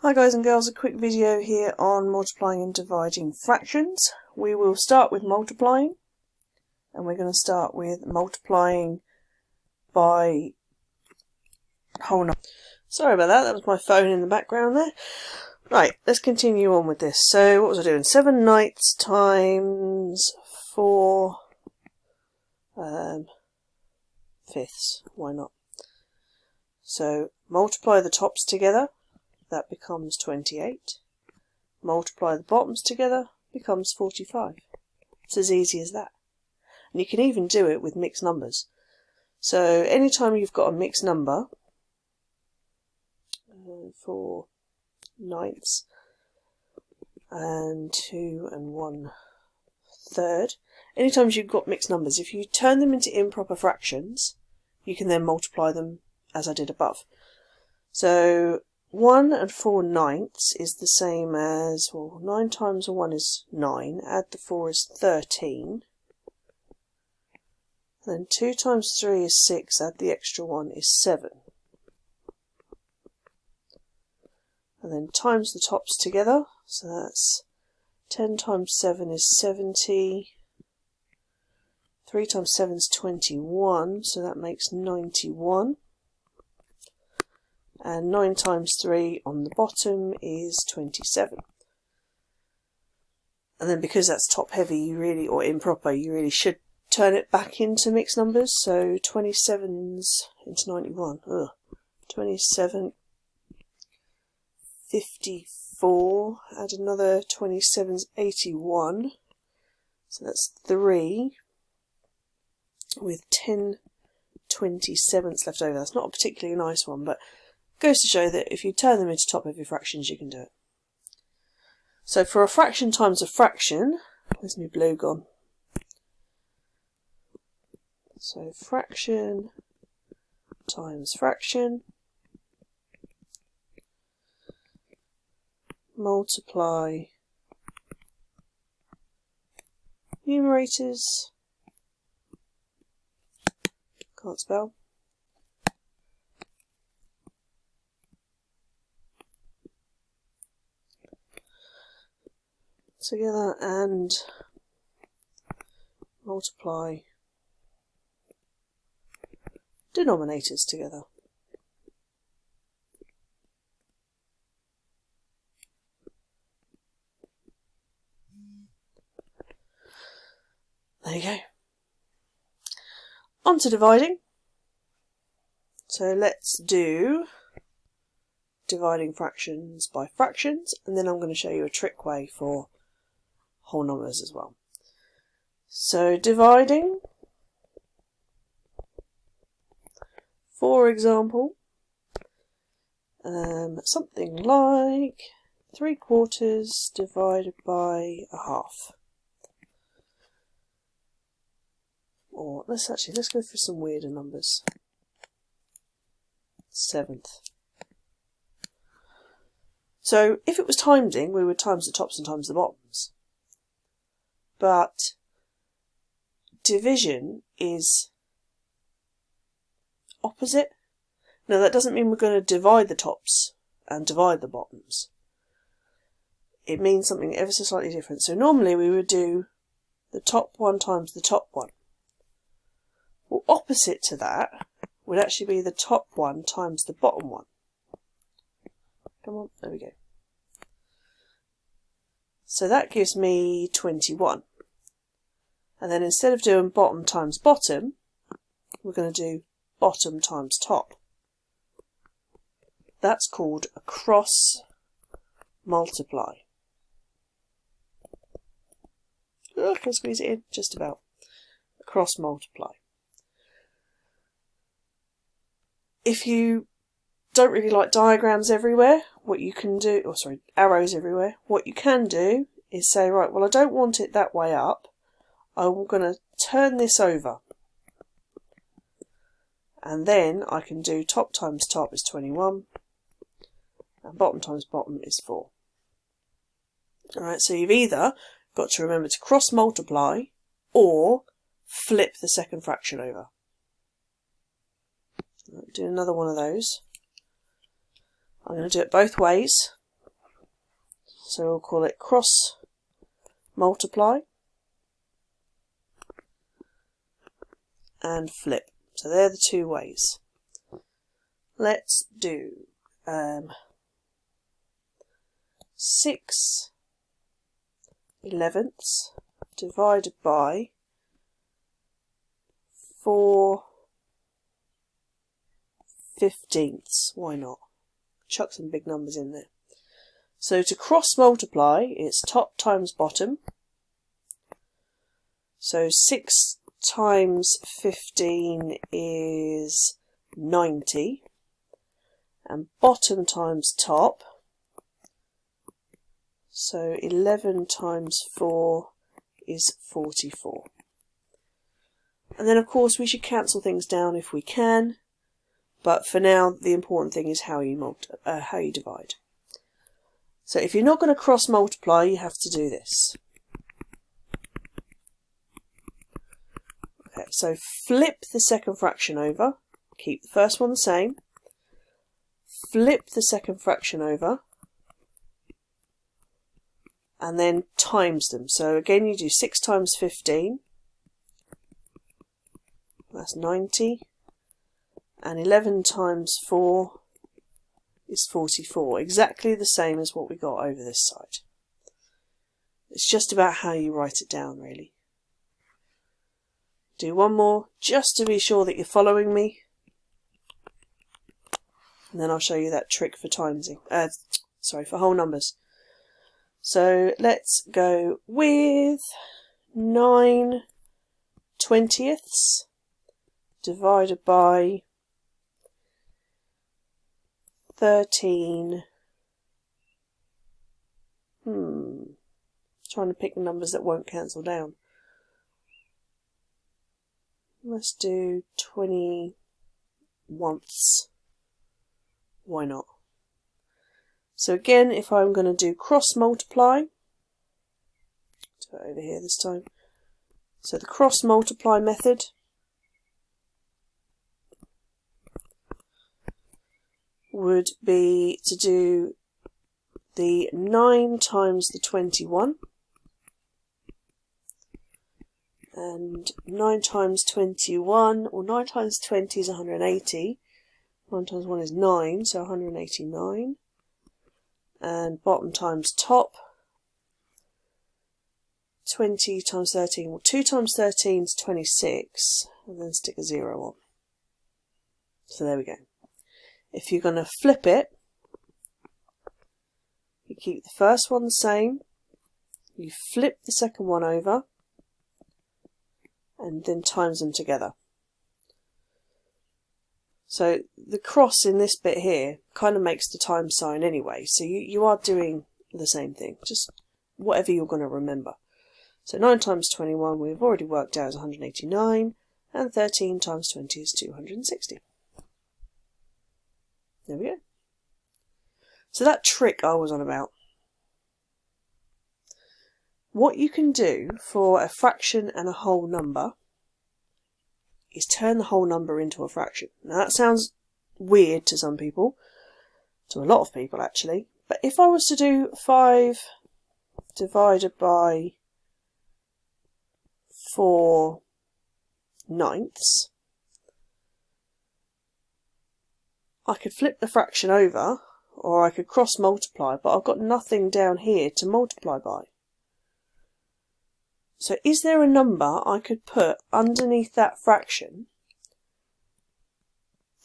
Hi guys and girls, a quick video here on multiplying and dividing fractions. We will start with multiplying, and we're going to start with multiplying by whole number. Sorry about that, that was my phone in the background there. Right, let's continue on with this. So what was I doing? 7 nights times 4 fifths, why not? So multiply the tops together. That becomes 28. Multiply the bottoms together, becomes 45. It's as easy as that. And you can even do it with mixed numbers. So anytime you've got a mixed number, 4 ninths and 2 1/3, anytime you've got mixed numbers, if you turn them into improper fractions, you can then multiply them as I did above. So 1 4 ninths is the same as, well, 9 times 1 is 9, add the 4 is 13, then 2 times 3 is 6, add the extra 1 is 7. And then times the tops together, so that's 10 times 7 is 70, 3 times 7 is 21, so that makes 91. And 9 times 3 on the bottom is 27. And then because that's top heavy, or improper, you really should turn it back into mixed numbers. So 27s into 91. 27, 54, add another 27's 81. So that's 3 with 10 27ths left over. That's not a particularly nice one, but goes to show that if you turn them into top heavy fractions, you can do it. So for a fraction times a fraction, where's my blue gone? So fraction times fraction, multiply numerators, can't spell, together, and multiply denominators together. There you go. On to dividing. So let's do dividing fractions by fractions, and then I'm going to show you a trick way for whole numbers as well. So dividing, for example, something like 3/4 divided by 1/2. Or let's go for some weirder numbers. 7th. So if it was timesing, we would times the tops and times the bottoms. But division is opposite. Now that doesn't mean we're going to divide the tops and divide the bottoms. It means something ever so slightly different. So normally we would do the top one times the top one. Well, opposite to that would actually be the top one times the bottom one. Come on, there we go. So that gives me 21. And then instead of doing bottom times bottom, we're going to do bottom times top. That's called a cross multiply. Oh, can I squeeze it in? Just about. A cross multiply. If you don't really like diagrams everywhere, what you can do, arrows everywhere, what you can do is say, right, well, I don't want it that way up. I'm going to turn this over. And then I can do top times top is 21. And bottom times bottom is 4. Alright, so you've either got to remember to cross multiply or flip the second fraction over. Do another one of those. I'm going to do it both ways. So we'll call it cross multiply and flip. So they're the two ways. Let's do 6 elevenths divided by 4 15ths. Why not? Chuck some big numbers in there. So to cross multiply, it's top times bottom. So 6 times 15 is 90. And bottom times top. So 11 times 4 is 44. And then of course we should cancel things down if we can. But for now, the important thing is how you divide. So if you're not going to cross multiply, you have to do this. Okay, so flip the second fraction over. Keep the first one the same. Flip the second fraction over. And then times them. So again, you do 6 times 15. That's 90. And 11 times 4 is 44. Exactly the same as what we got over this side. It's just about how you write it down, really. Do one more, just to be sure that you're following me. And then I'll show you that trick for timesing. For whole numbers. So let's go with 9 20ths divided by 13. Trying to pick the numbers that won't cancel down. Let's do 20 once. Why not? So again, if I'm going to do cross multiply, do it over here this time. So the cross multiply method. Would be to do the 9 times the 21, and 9 times 21, or 9 times 20 is 180, 9 times 1 is 9, so 189, and bottom times top, 20 times 13, well 2 times 13 is 26, and then stick a 0 on. So there we go. If you're going to flip it, you keep the first one the same, you flip the second one over, and then times them together. So the cross in this bit here kind of makes the times sign anyway, so you are doing the same thing, just whatever you're going to remember. So 9 times 21 we've already worked out is 189, and 13 times 20 is 260. There we go. So that trick I was on about. What you can do for a fraction and a whole number is turn the whole number into a fraction. Now that sounds weird to some people, to a lot of people actually, but if I was to do 5 divided by 4 ninths, I could flip the fraction over, or I could cross multiply, but I've got nothing down here to multiply by. So is there a number I could put underneath that fraction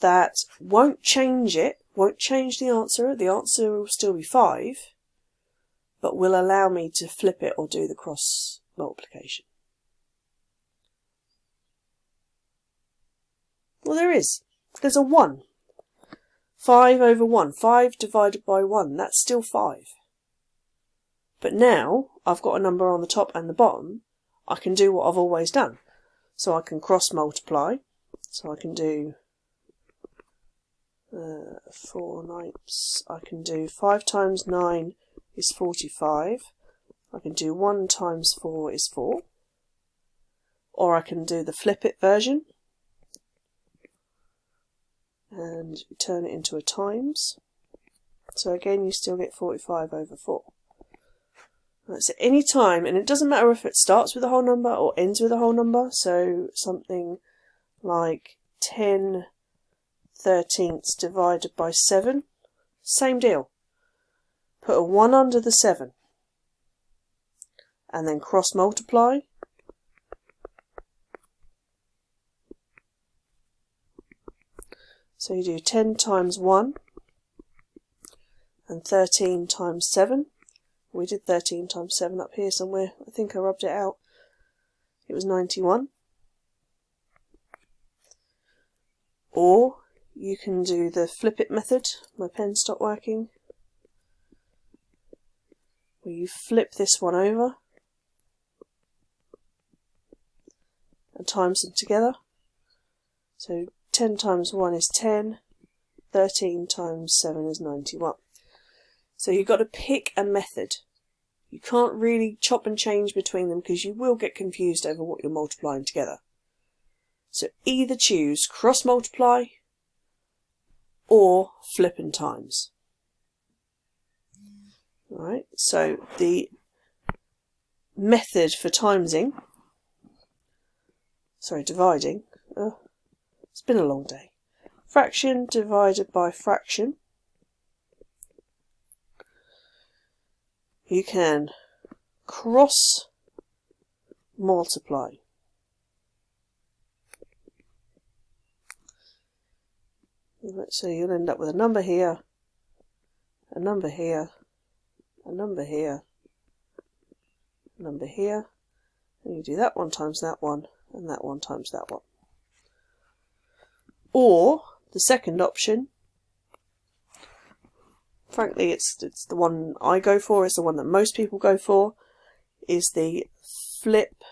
that won't change it, won't change the answer will still be 5, but will allow me to flip it or do the cross multiplication? Well, there is. There's a 1. 5 over 1. 5 divided by 1. That's still 5. But now I've got a number on the top and the bottom. I can do what I've always done. So I can cross multiply. So I can do 4 ninths. I can do 5 times 9 is 45. I can do 1 times 4 is 4. Or I can do the flip it version. And turn it into a times. So again you still get 45 over 4. Right, so any time, and it doesn't matter if it starts with a whole number or ends with a whole number, so something like 10/13 divided by 7, same deal. Put a 1 under the 7 and then cross multiply. So you do 10 times 1 and 13 times 7. We did 13 times 7 up here somewhere. I think I rubbed it out. It was 91. Or you can do the flip it method. My pen stopped working. Where you flip this one over and times them together. So 10 times 1 is 10, 13 times 7 is 91. So you've got to pick a method. You can't really chop and change between them because you will get confused over what you're multiplying together. So either choose cross multiply or flip and times. Alright, so the method for dividing, it's been a long day. Fraction divided by fraction. You can cross multiply. So you'll end up with a number here, a number here, a number here, a number here, and you do that one times that one, and that one times that one. Or the second option, frankly it's the one I go for, it's the one that most people go for, is the flip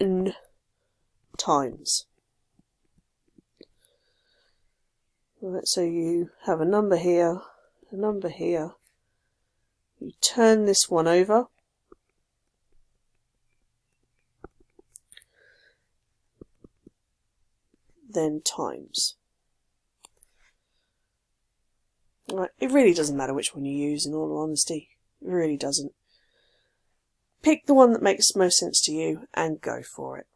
and times. Right, so you have a number here, a number here, you turn this one over, then times. Right, it really doesn't matter which one you use, in all honesty. It really doesn't. Pick the one that makes most sense to you and go for it.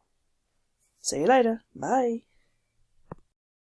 See you later. Bye.